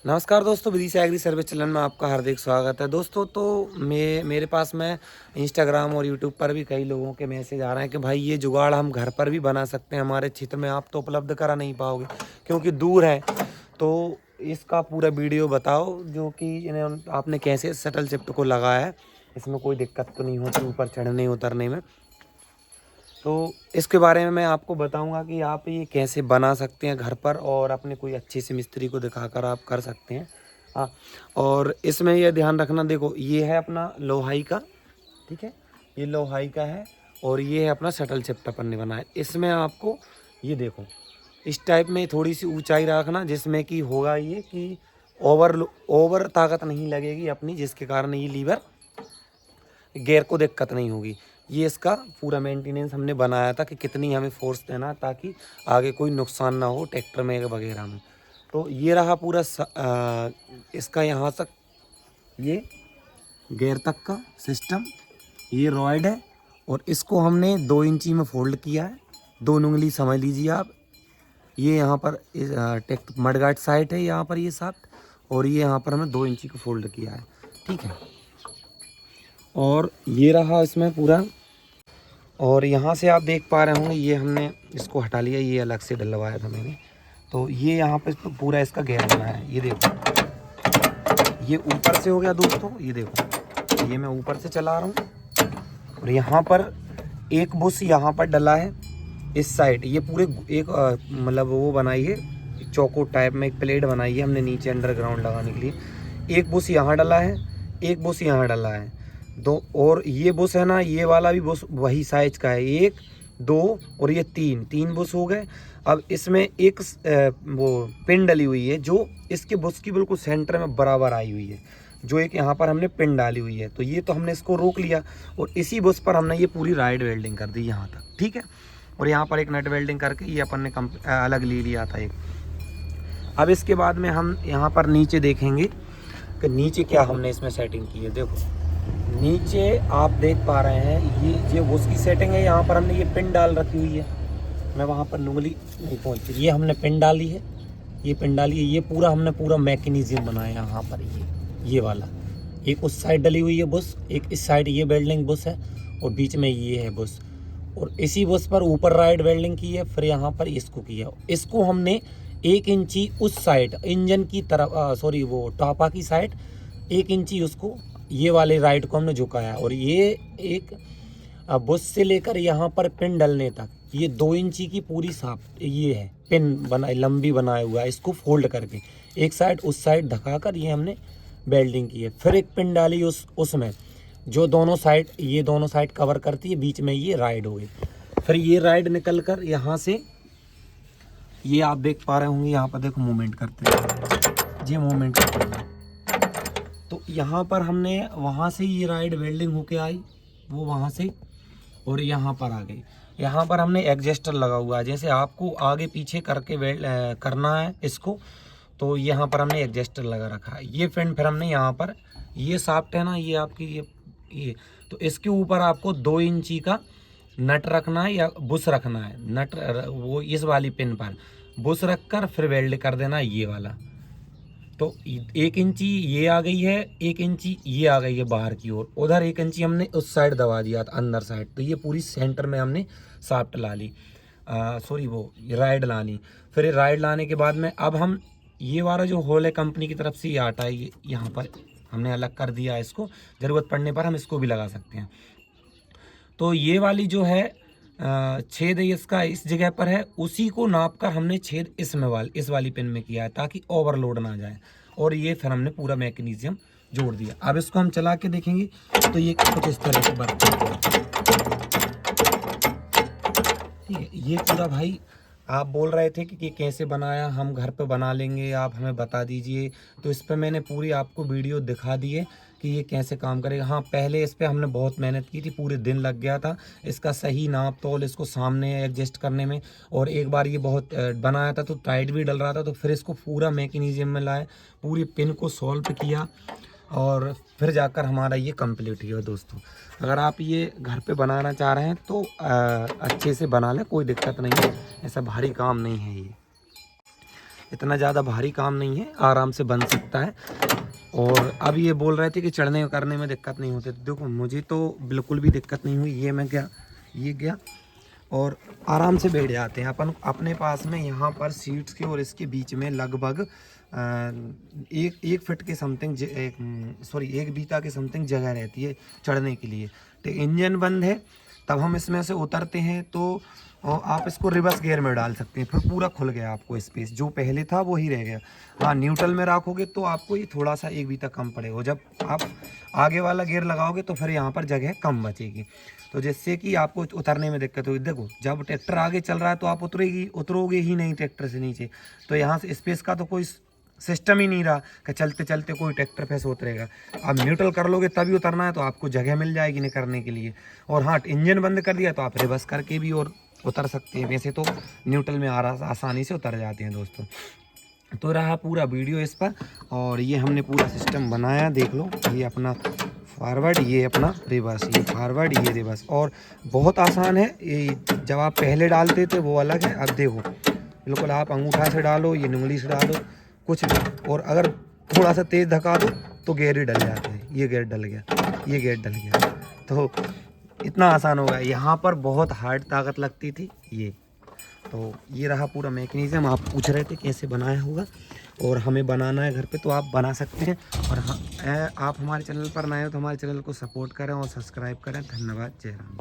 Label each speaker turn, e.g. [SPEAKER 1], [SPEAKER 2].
[SPEAKER 1] नमस्कार दोस्तों, Vidisha agree service channel में आपका हार्दिक स्वागत है। दोस्तों तो मेरे पास में इंस्टाग्राम और यूट्यूब पर भी कई लोगों के मैसेज आ रहे हैं कि भाई ये जुगाड़ हम घर पर भी बना सकते हैं, हमारे क्षेत्र में आप तो उपलब्ध करा नहीं पाओगे क्योंकि दूर है। तो इसका पूरा वीडियो बताओ जो कि इन्हें आपने कैसे शटल चिप्ट को लगाया है, इसमें कोई दिक्कत तो नहीं होती ऊपर चढ़ने उतरने में। तो इसके बारे में मैं आपको बताऊंगा कि आप ये कैसे बना सकते हैं घर पर और अपने कोई अच्छे से मिस्त्री को दिखाकर आप कर सकते हैं। हाँ, और इसमें ये ध्यान रखना, देखो ये है अपना लोहाई का, ठीक है, ये लोहाई का है और ये है अपना शटल चिप्ट अपन ने बनाया। इसमें आपको ये देखो इस टाइप में थोड़ी सी ऊंचाई रखना जिसमें कि होगा ये कि ओवर ताकत नहीं लगेगी अपनी, जिसके कारण ये लीवर गियर को दिक्कत नहीं होगी। ये इसका पूरा मेंटेनेंस हमने बनाया था कि कितनी हमें फोर्स देना ताकि आगे कोई नुकसान ना हो ट्रैक्टर में वगैरह में। तो ये रहा पूरा इसका यहाँ तक ये गियर तक का सिस्टम, ये रॉयड है और इसको हमने 2 इंची में फोल्ड किया है। 2 उंगली समझ लीजिए आप। ये यहाँ पर मडगार्ड साइड है, यहाँ पर ये शाफ्ट, और ये यहाँ पर हमें 2 इंची को फोल्ड किया है, ठीक है। और ये रहा इसमें पूरा, और यहाँ से आप देख पा रहे होंगे ये हमने इसको हटा लिया, ये अलग से डलवाया था मैंने। तो ये यहाँ पे पूरा इसका घेरा बनाया है, ये देखो ये ऊपर से हो गया दोस्तों। ये देखो ये मैं ऊपर से चला रहा हूँ और यहाँ पर एक बुश यहाँ पर डला है इस साइड। ये पूरे एक मतलब वो बनाई है चौकोर टाइप में, एक प्लेट बनाई है हमने नीचे अंडरग्राउंड लगाने के लिए। एक बुश यहाँ डला है, एक बुश यहाँ डला है, दो। और ये बुश है ना, ये वाला भी बुश वही साइज का है, 1 2 और ये 3 बुश हो गए। अब इसमें एक वो पिन डली हुई है जो इसके बुश की बिल्कुल सेंटर में बराबर आई हुई है, जो एक यहाँ पर हमने पिन डाली हुई है। तो ये तो हमने इसको रोक लिया और इसी बुश पर हमने ये पूरी राइड वेल्डिंग कर दी यहाँ तक, ठीक है। और यहाँ पर एक नट वेल्डिंग करके ये अपन ने अलग ले लिया था एक। अब इसके बाद में हम यहाँ पर नीचे देखेंगे कि नीचे क्या हमने इसमें सेटिंग की है। देखो नीचे आप देख पा रहे हैं ये उसकी सेटिंग है। यहाँ पर हमने ये पिन डाल रखी हुई है, मैं वहाँ पर उंगली नहीं पहुँची, ये हमने पिन डाली है, ये पिन डाली है। ये पूरा हमने पूरा मैकेनिज्म बनाया यहाँ पर, ये वाला एक उस साइड डली हुई है बुश, एक इस साइड ये वेल्डिंग बुश है और बीच में ये है बुश। और इसी बुश पर ऊपर राइड वेल्डिंग की है, फिर यहाँ पर इसको किया। इसको हमने 1 इंची उस साइड इंजन की तरफ सॉरी वो टॉपा की साइड 1 इंची उसको ये वाले राइड को हमने झुकाया। और ये एक बुश से लेकर यहाँ पर पिन डलने तक ये 2 इंची की पूरी साफ ये है पिन बना लंबी बनाया हुआ है। इसको फोल्ड करके एक साइड उस साइड धकाकर ये हमने वेल्डिंग की है। फिर एक पिन डाली उसमें जो दोनों साइड ये दोनों साइड कवर करती है, बीच में ये राइड हो गई। फिर ये राइड निकल कर यहाँ से ये आप देख पा रहे होंगे, यहाँ पर देखो मूवमेंट करते हैं, ये मूवमेंट करते हैं। तो यहाँ पर हमने वहाँ से ये राइड वेल्डिंग होके आई, वो वहाँ से और यहाँ पर आ गई। यहाँ पर हमने एडजस्टर लगा हुआ है, जैसे आपको आगे पीछे करके करना है इसको, तो यहाँ पर हमने एडजस्टर लगा रखा है। ये फिर हमने यहाँ पर ये शाफ्ट है ना, ये आपकी ये तो इसके ऊपर आपको 2 इंची का नट रखना है या बुश रखना है। नट वो इस वाली पिन पर बुश रखकर फिर वेल्ड कर देना ये वाला। तो 1 इंची ये आ गई है, 1 इंची ये आ गई है बाहर की ओर, उधर 1 इंची हमने उस साइड दबा दिया था अंदर साइड। तो ये पूरी सेंटर में हमने शाफ्ट ला ली, सॉरी वो राइड ला ली। फिर ये राइड लाने के बाद में अब हम ये वाला जो होल है कंपनी की तरफ से ये आटा है, ये यहाँ पर हमने अलग कर दिया। इसको ज़रूरत पड़ने पर हम इसको भी लगा सकते हैं। तो ये वाली जो है छेद इसका इस जगह पर है, उसी को नाप कर हमने छेद इस वाली पिन में किया है ताकि ओवरलोड ना जाए। और ये फिर हमने पूरा मैकेनिज्म जोड़ दिया। अब इसको हम चला के देखेंगे तो ये कुछ इस तरह से बर्तन, ठीक है। ये पूरा भाई आप बोल रहे थे कि कैसे बनाया, हम घर पे बना लेंगे, आप हमें बता दीजिए। तो इस पे मैंने पूरी आपको वीडियो दिखा दी है कि ये कैसे काम करेगा। हाँ, पहले इस पे हमने बहुत मेहनत की थी, पूरे दिन लग गया था इसका सही नाप तोल इसको सामने एडजस्ट करने में। और एक बार ये बहुत बनाया था तो टाइट भी डल रहा था, तो फिर इसको पूरा मैकेनिज्म में लाए, पूरी पिन को सॉल्व किया और फिर जाकर हमारा ये कंप्लीट हुआ। दोस्तों अगर आप ये घर पे बनाना चाह रहे हैं तो अच्छे से बना लें, कोई दिक्कत नहीं है, ऐसा भारी काम नहीं है ये। इतना ज़्यादा भारी काम नहीं है, आराम से बन सकता है। और अब ये बोल रहे थे कि चढ़ने करने में दिक्कत नहीं होती, तो देखो मुझे तो बिल्कुल भी दिक्कत नहीं हुई। ये मैं गया, ये गया और आराम से बैठ जाते हैं अपन। अपने पास में यहाँ पर सीट्स के और इसके बीच में लगभग एक फीट के समथिंग, सॉरी 1 बीता के समथिंग जगह रहती है चढ़ने के लिए। तो इंजन बंद है, तब हम इसमें से उतरते हैं तो आप इसको रिवर्स गियर में डाल सकते हैं, फिर पूरा खुल गया आपको स्पेस। जो पहले था वो ही रह गया। हाँ, न्यूट्रल में रखोगे तो आपको ये थोड़ा सा 1 बीता कम पड़ेगा। जब आप आगे वाला गियर लगाओगे तो फिर यहाँ पर जगह कम बचेगी, तो जिससे कि आपको उतरने में दिक्कत होगी। देखो जब ट्रैक्टर आगे चल रहा है तो आप उतरोगे ही नहीं ट्रैक्टर से नीचे, तो यहाँ से स्पेस का तो कोई सिस्टम ही नहीं रहा कि चलते चलते कोई ट्रैक्टर फैस उतरेगा। आप न्यूट्रल कर लोगे तभी उतरना है, तो आपको जगह मिल जाएगी नहीं करने के लिए। और हाँ, इंजन बंद कर दिया तो आप रिवर्स करके भी और उतर सकते हैं। वैसे तो न्यूट्रल में आसानी से उतर जाते हैं दोस्तों। तो रहा पूरा वीडियो इस पर, और ये हमने पूरा सिस्टम बनाया, देख लो। ये अपना फॉरवर्ड, ये अपना रिवर्स, ये फॉरवर्ड, ये रिवर्स, और बहुत आसान है। ये जब आप पहले डालते थे वो अलग है, अब देखो बिल्कुल आप अंगूठा से डालो, ये उंगली से डालो, कुछ भी। और अगर थोड़ा सा तेज़ धक्का दो तो गियर ही डल जाते हैं। ये गियर डल गया, ये गियर डल गया, तो इतना आसान होगा। यहाँ पर बहुत हार्ड ताकत लगती थी ये। तो ये रहा पूरा मैकेनिज़्म। आप पूछ रहे थे कैसे बनाया होगा, और हमें बनाना है घर पे तो आप बना सकते हैं। और हाँ, आप हमारे चैनल पर नए हो तो हमारे चैनल को सपोर्ट करें और सब्सक्राइब करें। धन्यवाद, जय राम।